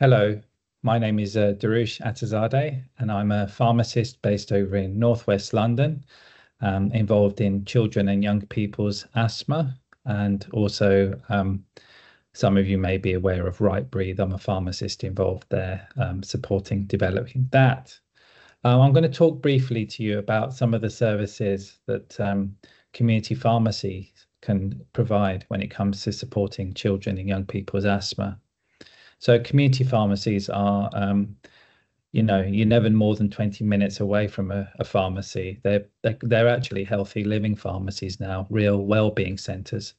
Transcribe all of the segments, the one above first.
Hello, my name is Darush Atazadeh, and I'm a pharmacist based over in Northwest London, involved in children and young people's asthma. And also, some of you may be aware of Right Breathe. I'm a pharmacist involved there, supporting developing that. I'm going to talk briefly to you about some of the services that community pharmacy can provide when it comes to supporting children and young people's asthma. So community pharmacies are, you're never more than 20 minutes away from a pharmacy. They're actually healthy living pharmacies now, real well-being centres.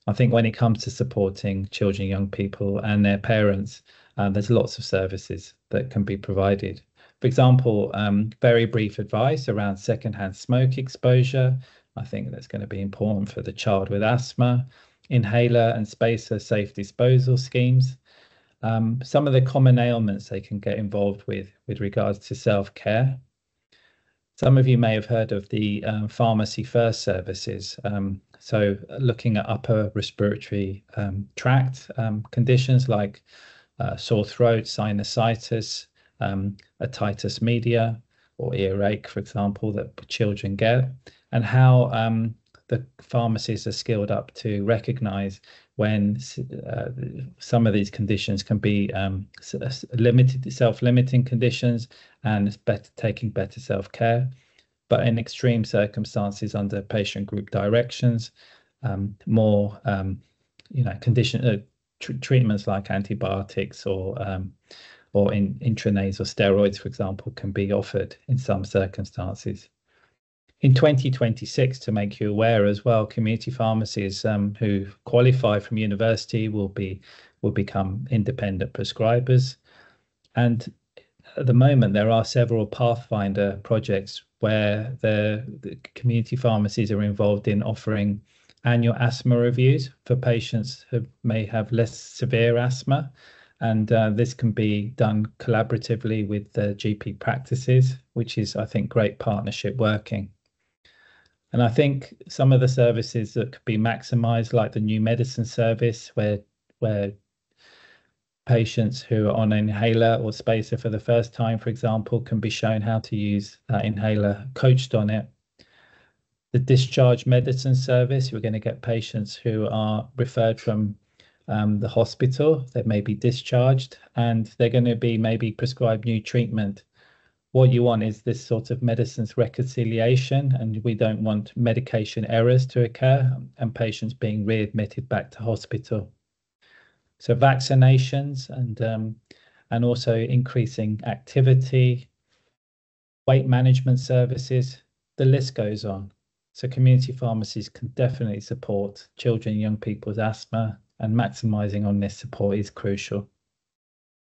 I think when it comes to supporting children, young people, and their parents, there's lots of services that can be provided. For example, very brief advice around secondhand smoke exposure. I think that's going to be important for the child with asthma. Inhaler and spacer safe disposal schemes. Some of the common ailments they can get involved with regards to self-care. Some of you may have heard of the Pharmacy First services. So looking at upper respiratory tract conditions like sore throat, sinusitis, otitis media, or earache, for example, that children get, and how the pharmacists are skilled up to recognize when some of these conditions can be limited, self-limiting conditions, and taking better self-care. But in extreme circumstances, under patient group directions, more treatments like antibiotics or intranasal steroids, for example, can be offered in some circumstances. In 2026, to make you aware as well, community pharmacies who qualify from university will become independent prescribers. And at the moment, there are several Pathfinder projects where the community pharmacies are involved in offering annual asthma reviews for patients who may have less severe asthma. And this can be done collaboratively with the GP practices, which is, I think, great partnership working. And I think some of the services that could be maximized, like the new medicine service, where patients who are on an inhaler or spacer for the first time, for example, can be shown how to use that inhaler, coached on it. The discharge medicine service, we're going to get patients who are referred from the hospital. They may be discharged and they're going to be maybe prescribed new treatment. What you want is this sort of medicines reconciliation, and we don't want medication errors to occur and patients being readmitted back to hospital. So vaccinations and also increasing activity, weight management services, the list goes on. So community pharmacies can definitely support children and young people's asthma, and maximizing on this support is crucial.